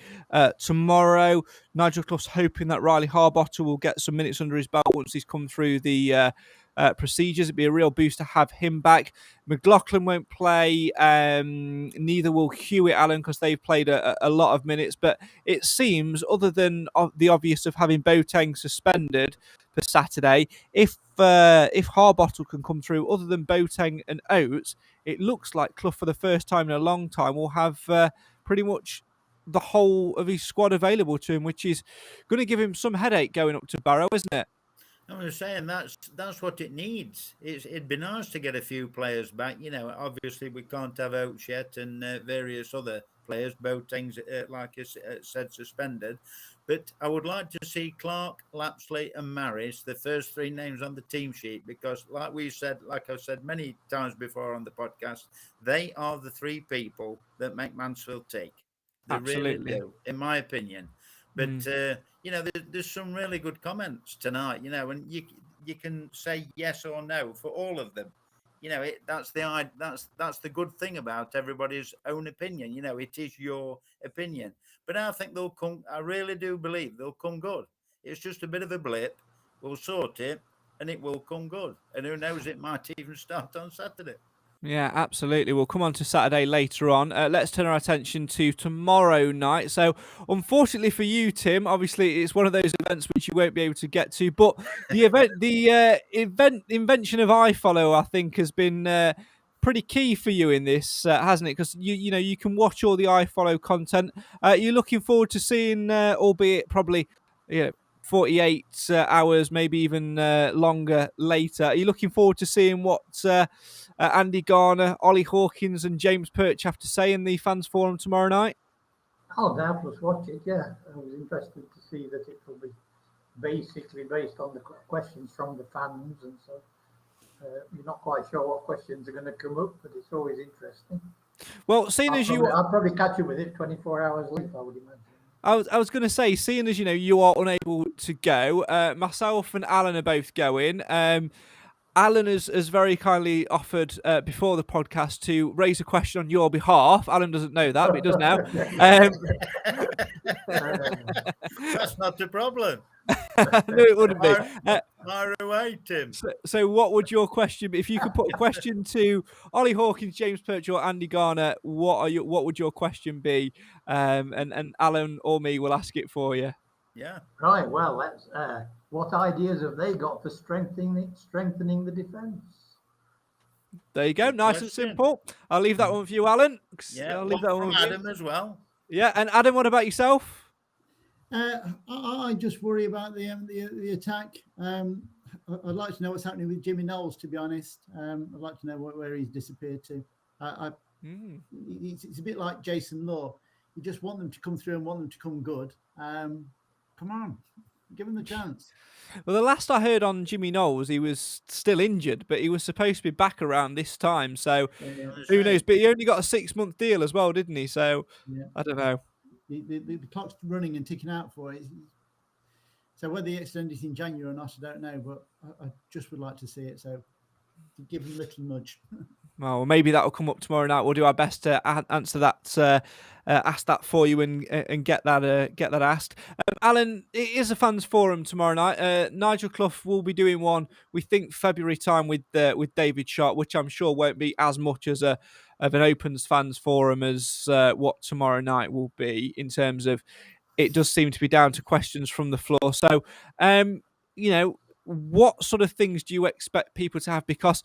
tomorrow. Nigel Clough's hoping that Riley Harbottle will get some minutes under his belt once he's come through the procedures. It'd be a real boost to have him back. McLaughlin won't play, neither will Hewitt Allen, because they've played a lot of minutes. But it seems, other than the obvious of having Boateng suspended for Saturday, if Harbottle can come through, other than Boateng and Oates, it looks like Clough, for the first time in a long time, will have pretty much the whole of his squad available to him, which is going to give him some headache going up to Barrow, isn't it? I was saying that's what it needs. It'd be nice to get a few players back. Obviously we can't have Oates yet and various other players. Boateng's, like I said, suspended. But I would like to see Clark, Lapsley and Maris, the first 3 names on the team sheet, because like I've said many times before on the podcast, they are the 3 people that make Mansfield tick. They Absolutely really do, in my opinion. But there's some really good comments tonight. And you can say yes or no for all of them. That's the good thing about everybody's own opinion. It is your opinion. But I think they'll come. I really do believe they'll come good. It's just a bit of a blip. We'll sort it, and it will come good. And who knows? It might even start on Saturday. Yeah, absolutely. We'll come on to Saturday later on. Let's turn our attention to tomorrow night. So, unfortunately for you, Tim, obviously it's one of those events which you won't be able to get to. But the invention of iFollow, I think, has been pretty key for you in this, hasn't it? Because you can watch all the iFollow content. You're looking forward to seeing, albeit probably 48 hours, maybe even longer later. Are you looking forward to seeing what Andy Garner, Ollie Hawkins and James Perch have to say in the fans forum tomorrow night? I'll doubtless watch it, yeah. I was interested to see that it will be basically based on the questions from the fans, and so you're not quite sure what questions are going to come up, but it's always interesting. Well, seeing as you, I'll probably catch you with it 24 hours later, I would imagine. I was going to say, seeing as you are unable to go, myself and Alan are both going. Alan has very kindly offered before the podcast to raise a question on your behalf. Alan doesn't know that, but he does now. That's not the problem. No, it wouldn't be. Fire away, Tim. So what would your question be? If you could put a question to Ollie Hawkins, James Perch, or Andy Garner, what would your question be? And Alan or me will ask it for you. Yeah. Right. Well, let's. What ideas have they got for strengthening the defence? There you go. Nice and simple. I'll leave that one for you, Alan. Yeah. I'll leave that one from with Adam you. as well. Yeah. And Adam, what about yourself? I just worry about the attack. I'd like to know what's happening with Jimmy Knowles, to be honest. I'd like to know where he's disappeared to. It's a bit like Jason Law. You just want them to come through and want them to come good. Come on, give him the chance. Well, the last I heard on Jimmy Knowles, he was still injured, but he was supposed to be back around this time. So who knows? But he only got a 6-month deal as well, didn't he? So I don't know. The clock's running and ticking out for it. So whether he extends it in January or not, I don't know. But I just would like to see it. So give him a little nudge. Well, maybe that will come up tomorrow night. We'll do our best to answer that, ask that for you, and get that asked. Alan, it is a fans forum tomorrow night. Nigel Clough will be doing one, we think, February time with David Sharp, which I'm sure won't be as much as of an Opens fans forum as what tomorrow night will be, in terms of it does seem to be down to questions from the floor. So, what sort of things do you expect people to have? Because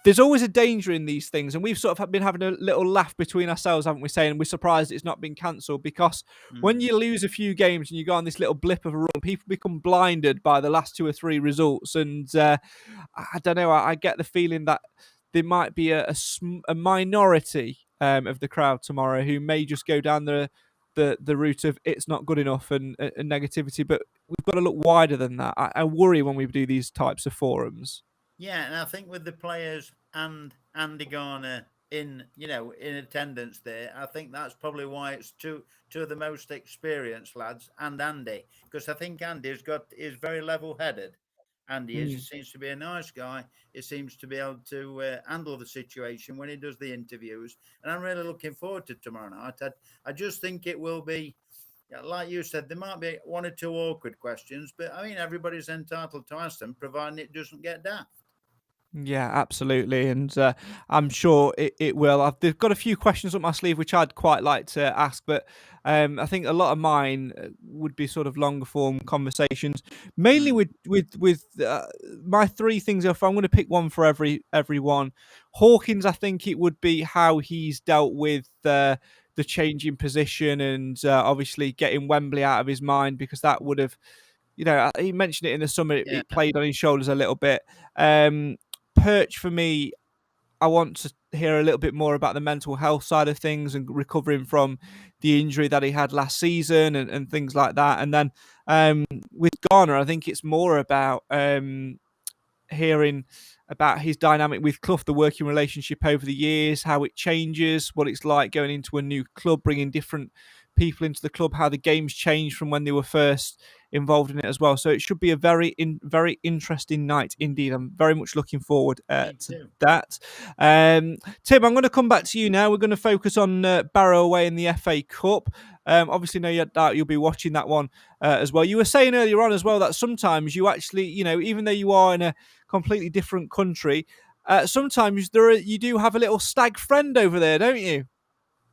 there's always a danger in these things, and we've sort of been having a little laugh between ourselves, haven't we, saying we're surprised it's not been cancelled, because when you lose a few games and you go on this little blip of a run, people become blinded by the last 2 or 3 results, and I don't know, I get the feeling that there might be a minority of the crowd tomorrow who may just go down the route of it's not good enough and negativity, but we've got to look wider than that. I worry when we do these types of forums. Yeah, and I think with the players and Andy Garner in attendance there, I think that's probably why it's two of the most experienced lads, and Andy, because I think Andy is very level-headed. Andy he seems to be a nice guy. He seems to be able to handle the situation when he does the interviews, and I'm really looking forward to tomorrow night. I just think it will be, like you said, there might be 1 or 2 awkward questions, but I mean, everybody's entitled to ask them, providing it doesn't get daft. Yeah, absolutely, and I'm sure it will. They've got a few questions up my sleeve which I'd quite like to ask, but I think a lot of mine would be sort of longer form conversations, mainly with my 3 things. If I'm going to pick one for everyone, Hawkins, I think it would be how he's dealt with the change in position, and obviously getting Wembley out of his mind, because that would have, he mentioned it in the summer, it played on his shoulders a little bit. Perch, for me, I want to hear a little bit more about the mental health side of things and recovering from the injury that he had last season and things like that. And then with Garner, I think it's more about hearing about his dynamic with Clough, the working relationship over the years, how it changes, what it's like going into a new club, bringing different people into the club, how the game's changed from when they were first involved in it as well. So it should be a very interesting night indeed. I'm very much looking forward to that. Tim, I'm going to come back to you now. We're going to focus on Barrow away in the FA Cup. Obviously, no doubt you'll be watching that one as well. You were saying earlier on as well that sometimes you actually, even though you are in a completely different country, sometimes you do have a little stag friend over there, don't you?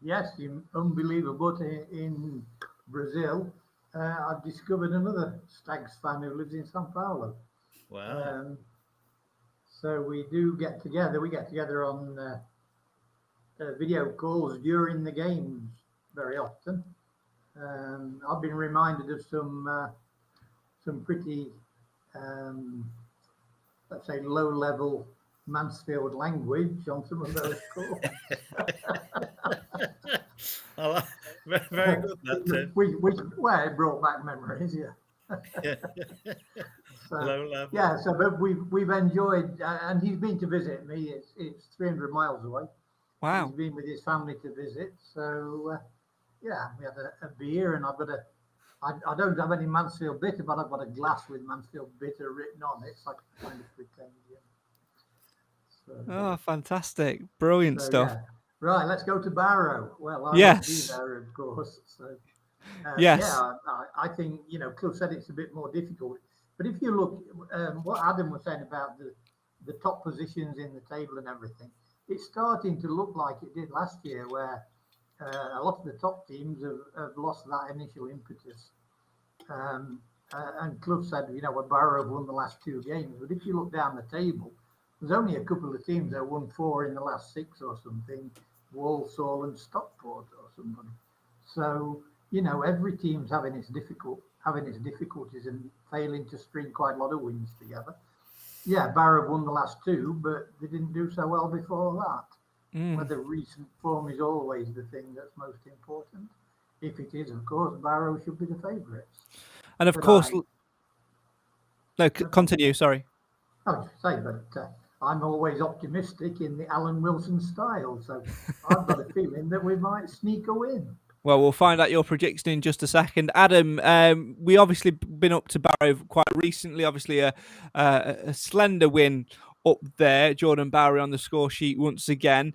Yes, unbelievable. But in Brazil, I've discovered another Stags fan who lives in São Paulo. Wow. So we do get together. We get together on video calls during the games very often. I've been reminded of some pretty, let's say, low-level Mansfield language on some of those calls. Very good, that, Tim. Well, it brought back memories, yeah. So, low level. Yeah, so but we've enjoyed, and he's been to visit me. It's 300 miles away, Wow. He's been with his family to visit. So, yeah, we had a beer, and I've got I don't have any Mansfield bitter, but I've got a glass with Mansfield bitter written on it. So I can kind of pretend, Oh, fantastic. Brilliant stuff. Yeah. Right, let's go to Barrow. Well, I won't be Yes. there, of course. So, Yes. yeah, I think, Cliff said it's a bit more difficult. But if you look, what Adam was saying about the top positions in the table and everything, it's starting to look like it did last year, where a lot of the top teams have lost that initial impetus. And Cliff said, where Barrow have won the last 2 games. But if you look down the table, there's only a couple of teams that won 4 in the last 6 or something, Walsall and Stockport or somebody. So, every team's having its difficulties and failing to string quite a lot of wins together. Yeah, Barrow won the last 2, but they didn't do so well before that. Whether recent form is always the thing that's most important. If it is, of course, Barrow should be the favourites. And of course, continue, sorry. I was just saying, but I'm always optimistic in the Alan Wilson style, so I've got a feeling that we might sneak a win. Well, we'll find out your prediction in just a second. Adam, we obviously been up to Barrow quite recently. Obviously, a slender win up there. Jordan Bowery on the score sheet once again.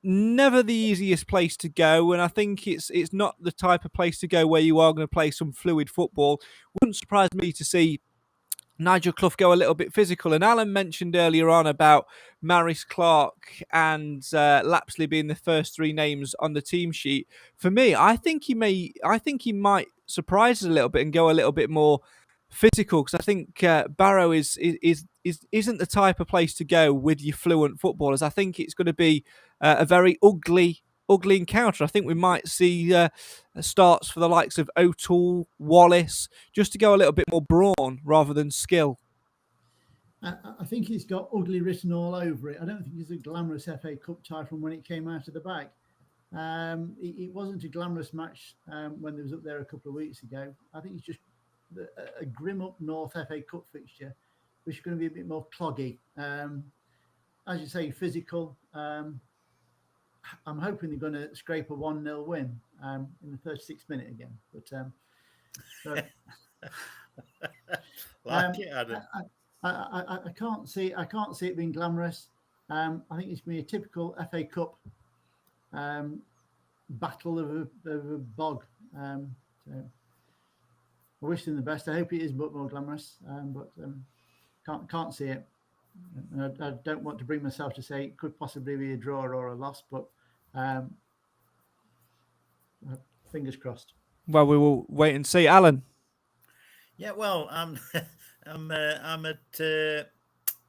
Never the easiest place to go, and I think it's not the type of place to go where you are going to play some fluid football. Wouldn't surprise me to see Nigel Clough go a little bit physical. And Alan mentioned earlier on about Maris Clark and Lapsley being the first 3 names on the team sheet. For me, I think he might surprise us a little bit and go a little bit more physical, because I think Barrow isn't the type of place to go with your fluent footballers. I think it's going to be a very ugly encounter. I think we might see starts for the likes of O'Toole, Wallace, just to go a little bit more brawn rather than skill. I think he's got ugly written all over it. I don't think it's a glamorous FA Cup tie from when it came out of the bag. It wasn't a glamorous match when they was up there a couple of weeks ago. I think it's just a grim up north FA Cup fixture, which is going to be a bit more cloggy. As you say, physical. I'm hoping they're going to scrape a 1-0 win in the 36th minute again. But I can't see it being glamorous. I think it's going to be a typical FA Cup battle of a bog. So I wish them the best. I hope it is a bit more glamorous, but can't see it. And I don't want to bring myself to say it could possibly be a draw or a loss, but fingers crossed. Well, we will wait and see. Alan? Yeah, well, I'm at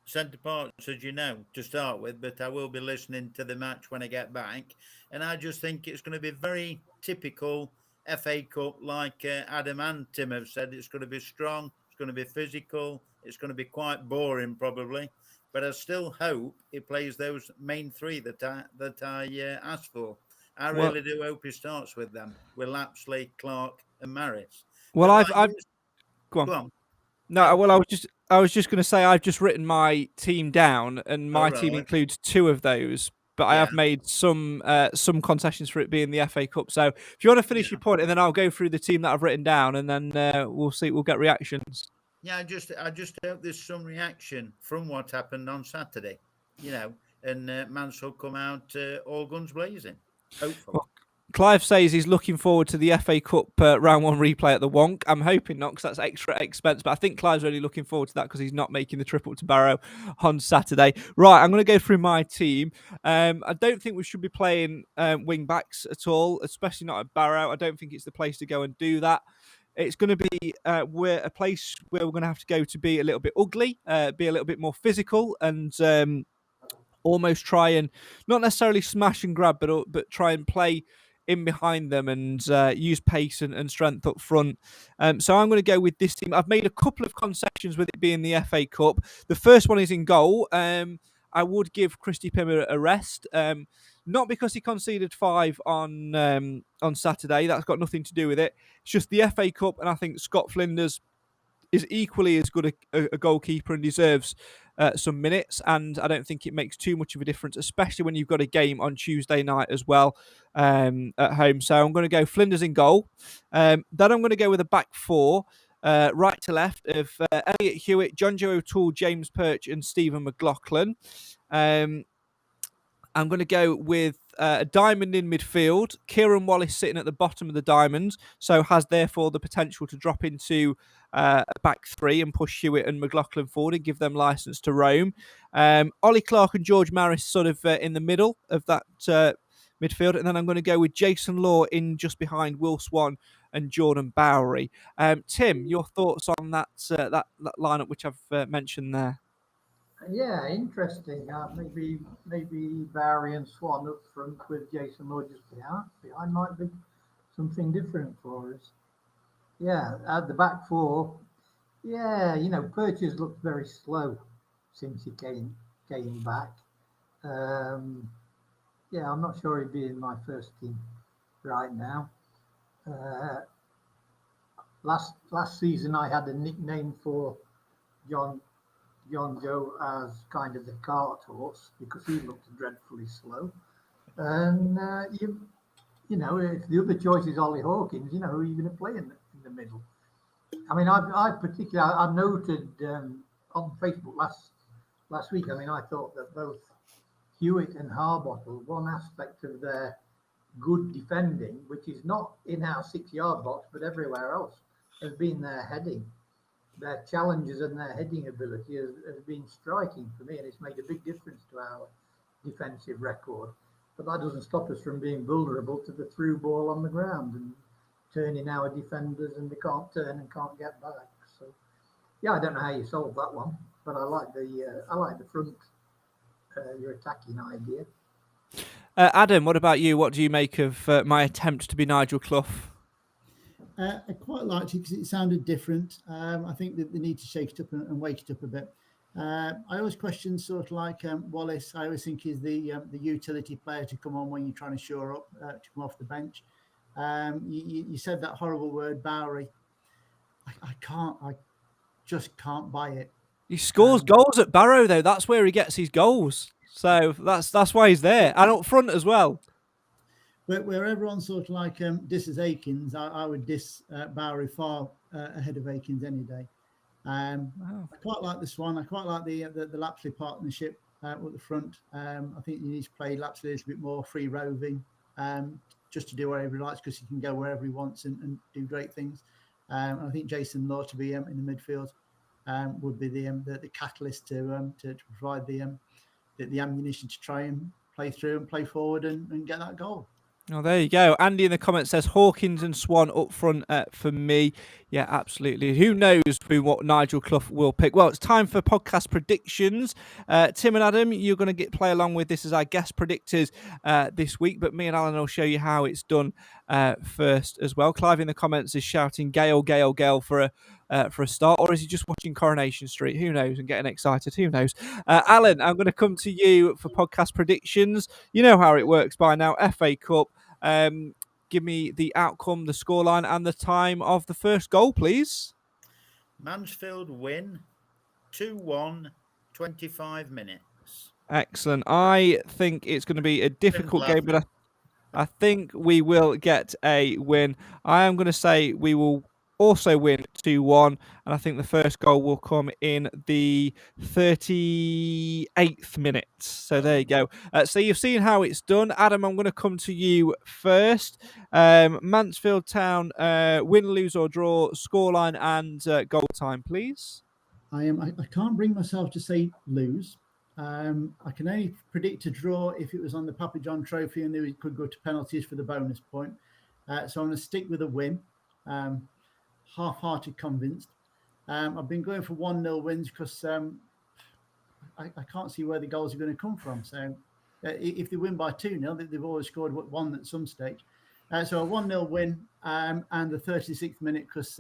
Centre Parks, as you know, to start with, but I will be listening to the match when I get back. And I just think it's going to be very typical FA Cup, like Adam and Tim have said. It's going to be strong, it's going to be physical, it's going to be quite boring probably. But I still hope he plays those main 3 that I asked for. I really do hope he starts with them, with Lapsley, Clark, and Maris. Well, I've go on. No, well, I was just going to say I've just written my team down, and my team includes 2 of those. But I have made some concessions for it being the FA Cup. So if you want to finish your point, and then I'll go through the team that I've written down, and then we'll see. We'll get reactions. Yeah, I just hope there's some reaction from what happened on Saturday, and Mansfield come out all guns blazing. Hopefully. Well, Clive says he's looking forward to the FA Cup round 1 replay at the Wonk. I'm hoping not, because that's extra expense, but I think Clive's really looking forward to that because he's not making the trip up to Barrow on Saturday. Right, I'm going to go through my team. I don't think we should be playing wing backs at all, especially not at Barrow. I don't think it's the place to go and do that. It's going to be a place where we're going to have to go to be a little bit ugly, be a little bit more physical, and almost try and not necessarily smash and grab, but try and play in behind them and use pace and strength up front. So I'm going to go with this team. I've made a couple of concessions with it being the FA Cup. The first one is in goal. I would give Christy Pimmer a rest. Not because he conceded 5 on Saturday. That's got nothing to do with it. It's just the FA Cup, and I think Scott Flinders is equally as good a goalkeeper and deserves some minutes, and I don't think it makes too much of a difference, especially when you've got a game on Tuesday night as well at home. So I'm going to go Flinders in goal. Then I'm going to go with a back four, right to left of Elliot Hewitt, John Joe O'Toole, James Perch, and Stephen McLaughlin. I'm going to go with a diamond in midfield. Kieran Wallace sitting at the bottom of the diamond, so has therefore the potential to drop into a back three and push Hewitt and McLaughlin forward and give them licence to roam. Ollie Clark and George Maris sort of in the middle of that midfield, and then I'm going to go with Jason Law in just behind Will Swan and Jordan Bowery. Tim, your thoughts on that lineup which I've mentioned there? Yeah, interesting. Maybe Barry and Swan up front with Jason Law just behind might be something different for us. Yeah, at the back four, yeah, Perch has looked very slow since he came back. Yeah, I'm not sure he'd be in my first team right now. Last season I had a nickname for John Joe as kind of the cart horse because he looked dreadfully slow. And if the other choice is Ollie Hawkins, who are you going to play in the middle? I mean, I noted on Facebook last week. I mean, I thought that both Hewitt and Harbottle, one aspect of their good defending, which is not in our 6-yard box but everywhere else, has been their heading. Their challenges and their heading ability has been striking for me, and it's made a big difference to our defensive record. But that doesn't stop us from being vulnerable to the through ball on the ground and turning our defenders, and they can't turn and can't get back. So, yeah, I don't know how you solve that one, but I like the front, your attacking idea. Adam, what about you? What do you make of my attempt to be Nigel Clough? I quite liked it because it sounded different. I think that they need to shake it up and wake it up a bit. I always question sort of like Wallace. I always think he's the utility player to come on when you're trying to shore up, to come off the bench. You said that horrible word, Bowery. I just can't buy it. He scores goals at Barrow though. That's where he gets his goals. So that's why he's there, and up front as well. Where everyone's sort of like disses Akins, I would diss Bowery far ahead of Akins any day. Wow. I quite like the Swan. I quite like the Lapsley partnership at the front. I think you need to play Lapsley a little bit more free roving, just to do whatever he likes because he can go wherever he wants and do great things. I think Jason Law to be in the midfield would be the catalyst to provide the ammunition to try and play through and play forward and get that goal. Oh, there you go. Andy in the comments says Hawkins and Swan up front for me. Yeah, absolutely. Who knows what Nigel Clough will pick? Well, it's time for podcast predictions. Tim and Adam, you're going to play along with this as our guest predictors this week, but me and Alan will show you how it's done first as well. Clive in the comments is shouting Gale, Gale, Gale for a start, or is he just watching Coronation Street? Who knows? And getting excited? Who knows? Alan, I'm going to come to you for podcast predictions. You know how it works by now. FA Cup. Give me the outcome, the scoreline, and the time of the first goal, please. Mansfield win 2-1, 25 minutes. Excellent. I think it's going to be a difficult game, but I think we will get a win. I am going to say we will also win 2-1, and I think the first goal will come in the 38th minute. So there you go. So you've seen how it's done. Adam, I'm going to come to you first. Mansfield Town, win, lose or draw, scoreline and goal time, please. I can't bring myself to say lose. I can only predict a draw if it was on the Papa John Trophy and it could go to penalties for the bonus point. So I'm going to stick with a win. Half-hearted convinced. I've been going for 1-0 wins because I can't see where the goals are going to come from. So if they win by 2-0, they've always scored one at some stage. So a 1-0 win and the 36th minute because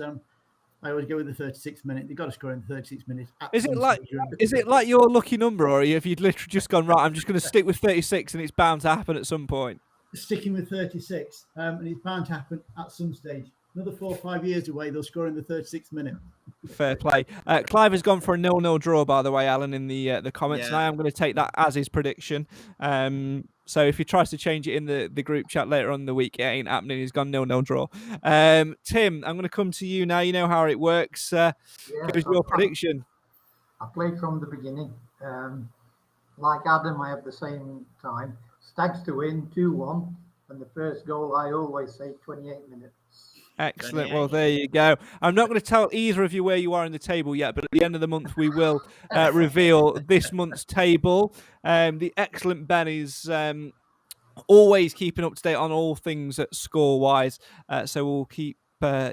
I always go with the 36th minute. They've got to score in the 36th minute. Is it like your lucky number, or have you literally just gone, right, I'm just going to stick with 36 and it's bound to happen at some point? Sticking with 36 and it's bound to happen at some stage. another 4 or 5 years away, they'll score in the 36th minute. Fair play. Clive has gone for a 0-0 draw, by the way, Alan, in the comments, and I am going to take that as his prediction. So if he tries to change it in the group chat later on in the week, it ain't happening. He's gone 0-0 draw. Tim, I'm going to come to you now. You know how it works. Give us your prediction. I played from the beginning. Like Adam, I have the same time. Stags to win 2-1, and the first goal, I always say 28 minutes. Excellent. Well, there you go. I'm not going to tell either of you where you are in the table yet, but at the end of the month, we will reveal this month's table. The excellent Ben is always keeping up to date on all things score-wise, so we'll keep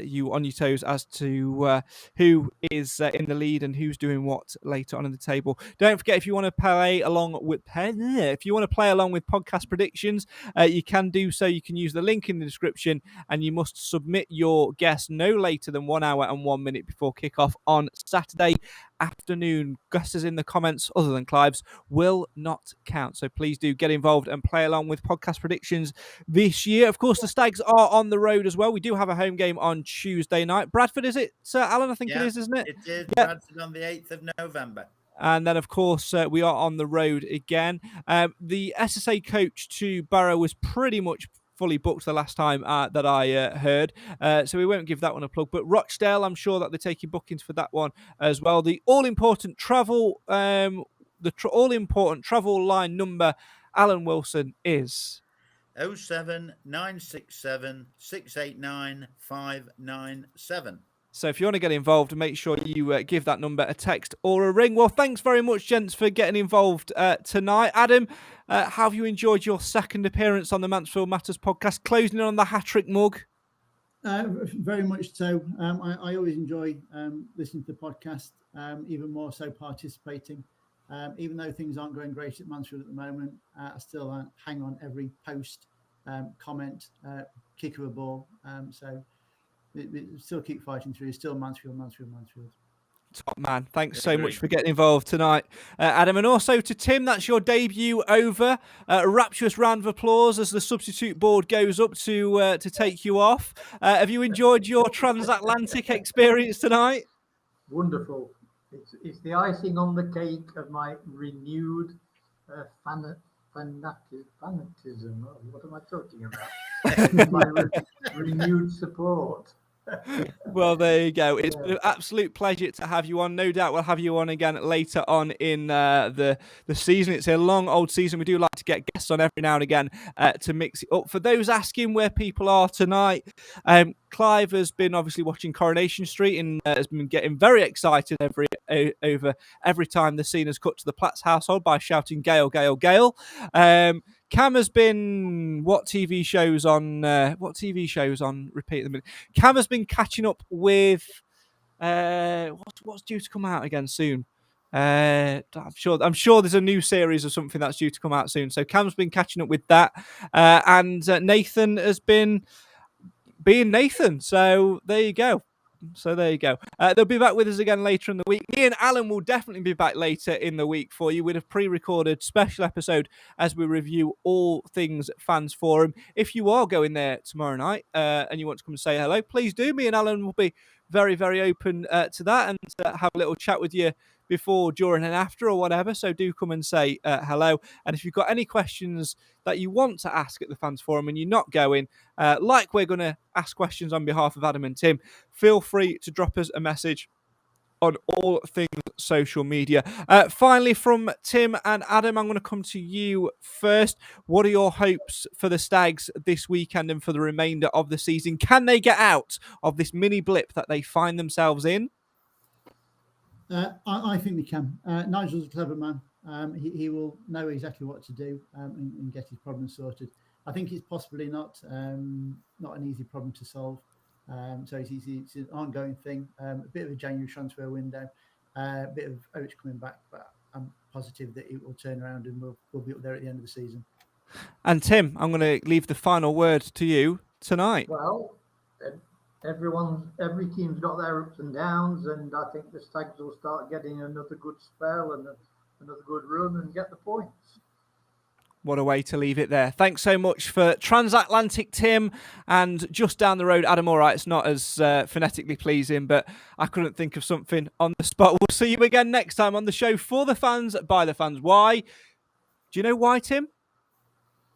you on your toes as to who is in the lead and who's doing what later on in the table. Don't forget, if you want to play along with podcast predictions, you can do so. You can use the link in the description, and you must submit your guess no later than 1 hour and 1 minute before kickoff on Saturday afternoon. Guesses in the comments other than Clive's will not count, so please do get involved and play along with podcast predictions this year. Of course, the Stags are on the road as well. We do have a home game on Tuesday night. Bradford, is it, Sir Alan? I think it is, isn't it? It is. Yeah. Bradford on the 8th of November. And then, of course, we are on the road again. The SSA coach to Barrow was pretty much fully booked the last time that I heard, so we won't give that one a plug. But Rochdale, I'm sure that they're taking bookings for that one as well. The all-important travel, all-important travel line number, Alan Wilson, is 07967 689 597. So if you want to get involved, make sure you give that number a text or a ring. Well, thanks very much, gents, for getting involved tonight. Adam, how have you enjoyed your second appearance on the Mansfield Matters podcast, closing in on the hat-trick mug? Very much so. I always enjoy listening to the podcast, even more so participating. Even though things aren't going great at Mansfield at the moment, I still hang on every post, comment, kick of a ball. So we still keep fighting through. Still Mansfield. Top man. Thanks so much for getting involved tonight, Adam. And also to Tim, that's your debut over. A rapturous round of applause as the substitute board goes up to take you off. Have you enjoyed your transatlantic experience tonight? Wonderful. It's the icing on the cake of my renewed fanatism. What am I talking about? My renewed support. Well, there you go. It's been an absolute pleasure to have you on. No doubt we'll have you on again later on in the season. It's a long old season. We do like to get guests on every now and again to mix it up. For those asking where people are tonight, Clive has been obviously watching Coronation Street and has been getting very excited over every time the scene has cut to the Platts household by shouting "Gale, Gale, Gale." Cam has been what TV shows on repeat at the minute? Cam has been catching up with what's due to come out again soon. I'm sure there's a new series or something that's due to come out soon. So Cam's been catching up with that, and Nathan has been being Nathan. So there you go. They'll be back with us again later in the week. Me and Alan will definitely be back later in the week for you with a pre-recorded special episode as we review all things Fans Forum. If you are going there tomorrow night and you want to come and say hello, please do. Me and Alan will be very, very open to that and have a little chat with you before, during and after or whatever. So do come and say hello. And if you've got any questions that you want to ask at the Fans Forum and you're not going, like we're going to ask questions on behalf of Adam and Tim, feel free to drop us a message on all things social media. Finally, from Tim and Adam, I'm going to come to you first. What are your hopes for the Stags this weekend and for the remainder of the season? Can they get out of this mini blip that they find themselves in? I think they can. Nigel's a clever man. He will know exactly what to do and get his problem sorted. I think it's possibly not an easy problem to solve. So it's an ongoing thing. A bit of a January transfer window, a bit of Oach coming back, but I'm positive that it will turn around and we'll be up there at the end of the season. And Tim, I'm going to leave the final word to you tonight. Well, every team's got their ups and downs, and I think the Stags will start getting another good spell and another good run and get the points. What a way to leave it there. Thanks so much for Transatlantic Tim, and just down the road, Adam. All right, it's not as phonetically pleasing, but I couldn't think of something on the spot. We'll see you again next time on the show for the fans, by the fans. Why? Do you know why, Tim?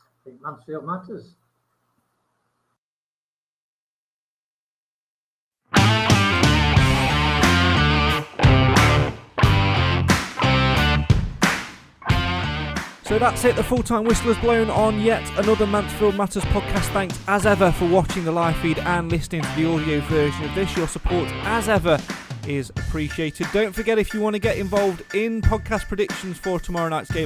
I think Mansfield matters. So that's it. The full-time whistle has blown on yet another Mansfield Matters podcast. Thanks as ever for watching the live feed and listening to the audio version of this. Your support as ever is appreciated. Don't forget, if you want to get involved in podcast predictions for tomorrow night's game